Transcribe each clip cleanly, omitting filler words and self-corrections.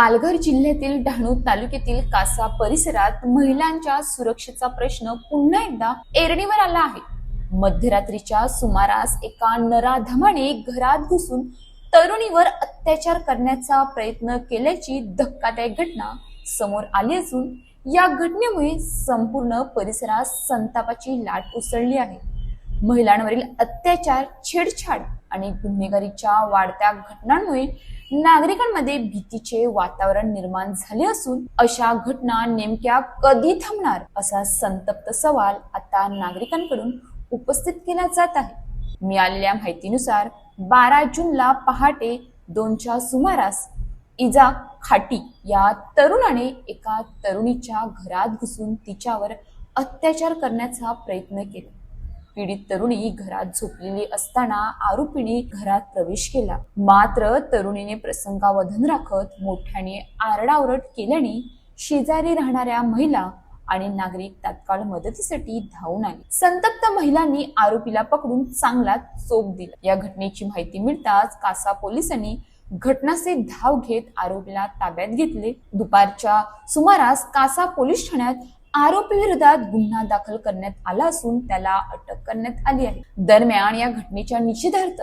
पालघर जिल्ह्यातील डहाणू तालुक्यातील कासा परिसरात महिलांच्या सुरक्षेचा प्रश्न पुन्हा एकदा ऐरणीवर आला आहे। मध्यरात्रीच्या सुमारास एका नराधमाने घरात घुसून तरुणीवर अत्याचार करण्याचा प्रयत्न केल्याची धक्कादायक घटना समोर आली असून या घटनेमुळे संपूर्ण परिसरात संतापाची लाट उसळली आहे। महिलांवरील अत्याचार, छेडछाड आणि गुन्हेगारीच्या वाढत्या घटनांमुळे नागरिकांमध्ये भीतीचे वातावरण निर्माण झाले असून अशा घटना नेमक्या कधी थांबणार असा संतप्त सवाल आता नागरिकांकडून उपस्थित केला जात आहे। मिळालेल्या माहितीनुसार 12 जूनला पहाटे 2च्या सुमारास इजा खाटी या तरुणाने एका तरुणीच्या घरात घुसून तिच्यावर अत्याचार करण्याचा प्रयत्न केला। पीडित तरुणी घरात झोपलेली असताना आरोपीने घरात प्रवेश केला, मात्र तरुणीने प्रसंगावधान राखत मोठ्याने आरडाओरड केल्याने शेजारी राहणाऱ्या महिला आणि नागरिक तात्काळ मदतीसाठी धावून आले। संतप्त महिलांनी आरोपीला पकडून चांगला चोप दिला। या घटनेची माहिती मिळताच कासा पोलिसांनी घटनास्थळी धाव घेत आरोपीला ताब्यात घेतले। दुपारच्या सुमारास कासा पोलीस ठाण्यात आरोपी विरोधात गुन्हा दाखल करण्यात आला असून त्याला अटक करण्यात आली आहे। दरम्यान या घटनेच्या निषेधार्थ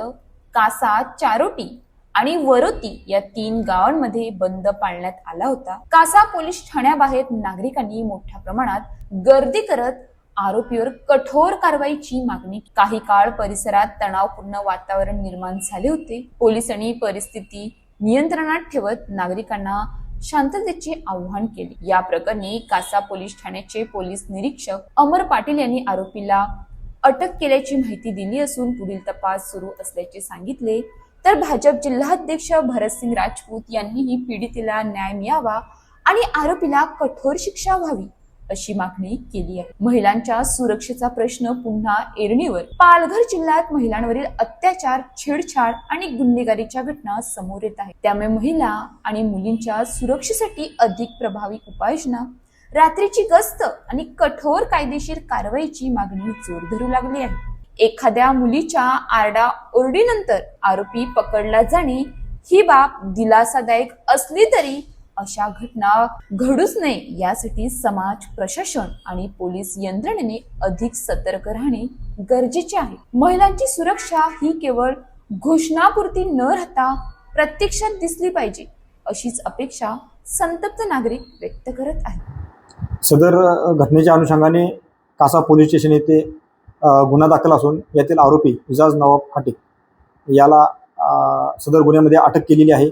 कासा, चारोटी आणि वरोती या 3 गावांमध्ये बंद पाळण्यात आला होता। कासा पोलीस ठाण्याबाहेर नागरिकांनी मोठ्या प्रमाणात गर्दी करत आरोपीवर कठोर कारवाईची मागणी। काही काळ परिसरात तणावपूर्ण वातावरण निर्माण झाले होते। पोलिसांनी परिस्थिती नियंत्रणात ठेवत नागरिकांना शांततेचे आवाहन केले। या प्रकरणी कासा पोलीस ठाण्याचे पोलीस निरीक्षक अमर पाटील यांनी आरोपीला अटक केल्याची माहिती दिली असून पुढील तपास सुरू असल्याचे सांगितले। तर भाजप जिल्हाध्यक्ष भरतसिंग राजपूत यांनीही पीडितेला न्याय मिळावा आणि आरोपीला कठोर शिक्षा व्हावी अशी मागणी केली आहे। महिलांच्या सुरक्षेचा प्रश्न पुन्हा ऐरणीवर। पालघर जिल्ह्यात महिलांवरील अत्याचार, छेडछाड आणि गुन्हेगारीच्या घटना समोर येत आहेत। त्यामुळे महिला आणि मुलींच्या सुरक्षेसाठी अधिक प्रभावी उपाययोजना, रात्रीची गस्त आणि कठोर कायदेशीर कारवाईची मागणी जोर धरू लागली आहे। एखाद्या मुलीच्या आरडाओरडीनंतर आरोपी पकडला जाणे ही बाब दिलासादायक असली तरी अशा घटना घडूच नये यासाठी समाज, प्रशासन आणि पोलीस यंत्रणेने अधिक सतर्क राहणे गरजेचे आहे। महिलांची सुरक्षा ही केवळ घोषणापुरती न राहता प्रत्यक्षात दिसली पाहिजे अशीच अपेक्षा संतप्त नागरिक व्यक्त करत आहेत। सदर घटनेच्या अनुषंगाने कासा पोलीस स्टेशन येथे गुन्हा दाखल असून यातील आरोपी इजाज नवाब खाटी याला सदर गुन्ह्यामध्ये अटक केलेली आहे।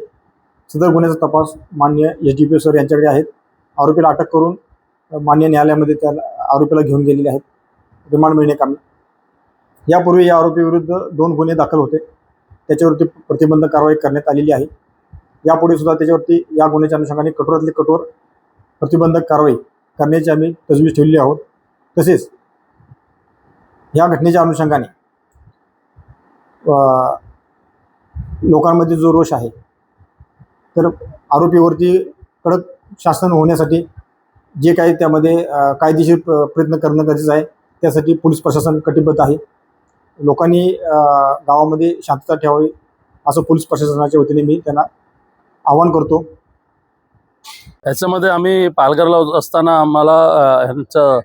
सदर गुन्ह्याचा तपास मान्य SDPO सर यांच्याकडे आहेत। आरोपीला अटक करून मान्य न्यायालयामध्ये त्या आरोपीला घेऊन गेलेले आहेत रिमांड मिळण्याकामी। यापूर्वी या आरोपी विरुद्ध 2 गुन्हे दाखल होते, त्याच्यावरती प्रतिबंधक कारवाई करण्यात आलेली आहे। यापुढे सुद्धा त्याच्यावरती या गुन्ह्याच्या अनुषंगाने कठोरातली कठोर प्रतिबंधक कारवाई करण्याची आम्ही तजवीज ठेवली आहोत। तसेच या घटनेच्या अनुषंगाने लोकांमध्ये जो रोष आहे तर आरोपीवरती कडक शासन होण्यासाठी जे काही त्यामध्ये कायदेशीर प्रयत्न करणं गरजेचं आहे, त्यासाठी पोलीस प्रशासन कटिबद्ध आहे। लोकांनी गावामध्ये शांतता ठेवावी असं पोलीस प्रशासनाच्या वतीने मी त्यांना आवाहन करतो। याच्यामध्ये आम्ही पालघरला असताना आम्हाला ह्यांचं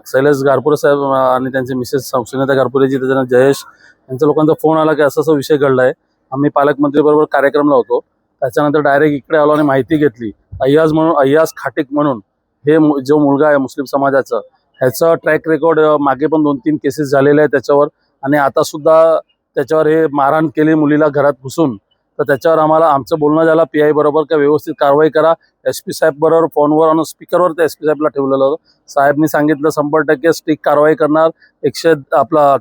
शैलेश गारपुरे साहेब आणि त्यांचे मिसेस सुनीता गारपुरेजी, त्याच्यानं जयेश यांच्या लोकांचा फोन आला की असा विषय घडला आहे। आम्ही पालकमंत्रीबरोबर कार्यक्रमला होतो। त्याच्यानंतर डायरेक्ट इकडे आलो आणि माहिती घेतली। अय्याज खाटिक म्हणून हे जो मुलगा आहे मुस्लिम समाजाचा, ह्याचं ट्रॅक रेकॉर्ड मागे पण 2-3 केसेस झालेले आहेत त्याच्यावर, आणि आता सुद्धा त्याच्यावर हे मारहाण केली मुलीला घरात घुसून। तर त्याच्यावर आम्हाला आमचं बोलणं झालं PI बरोबर का व्यवस्थित कारवाई करा। SP साहेब बरोबर फोनवर आणि स्पीकरवर त्या SP साहेबला ठेवलेलं होतं। साहेबनी सांगितलं 100% स्ट्रिक्ट कारवाई करणार,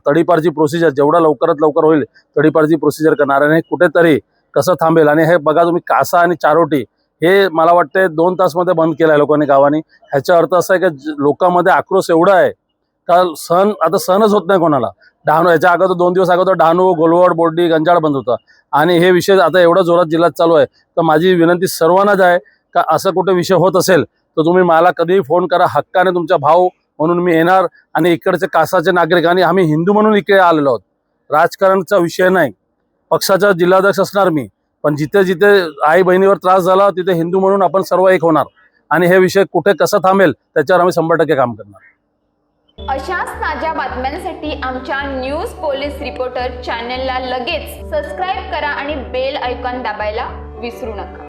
तडीपारची प्रोसिजर जेवढा लवकरात लवकर होईल तडीपारची प्रोसिजर करणार, आणि कुठेतरी कसं थांबेल। आणि हे बघा तुम्ही, कासा आणि चारोटी हे मला वाटते 2 तासमध्ये बंद केलं आहे लोकांनी, गावांनी। ह्याचा अर्थ असा आहे की लोकांमध्ये आक्रोश एवढा आहे का आता सहनच होत नाही कोणाला। डहाणू याच्या अगोदर 2 दिवस अगोदर डहाणू, गोलवड, बोर्डी, गंजाड बंद होता, आणि हे विषय आता एवढा जोरात जिल्ह्यात चालू आहे। तर माझी विनंती सर्वांनाच आहे का असं कुठे विषय होत असेल तर तुम्ही मला कधीही फोन करा, हक्काने तुमचा भाऊ म्हणून मी येणार। आणि इकडचे कासाचे नागरिक आणि आम्ही हिंदू म्हणून इकडे आलेलो आहोत, राजकारणचा विषय नाही। पक्षाचा जिल्हाध्यक्ष असणार मी, पण जिथे जिथे आई बहिणीवर त्रास झाला तिथे हिंदू म्हणून आपण सर्व एक होणार आणि हे विषय कुठे कसा थांबेल त्याच्यावर आम्ही 100% काम करणार. अशाच ताज्या बातम्यांसाठी आमच्या न्यूज पोलीस रिपोर्टर चॅनलला लगेच सबस्क्राईब करा आणि बेल आयकॉन दाबायला विसरू नका.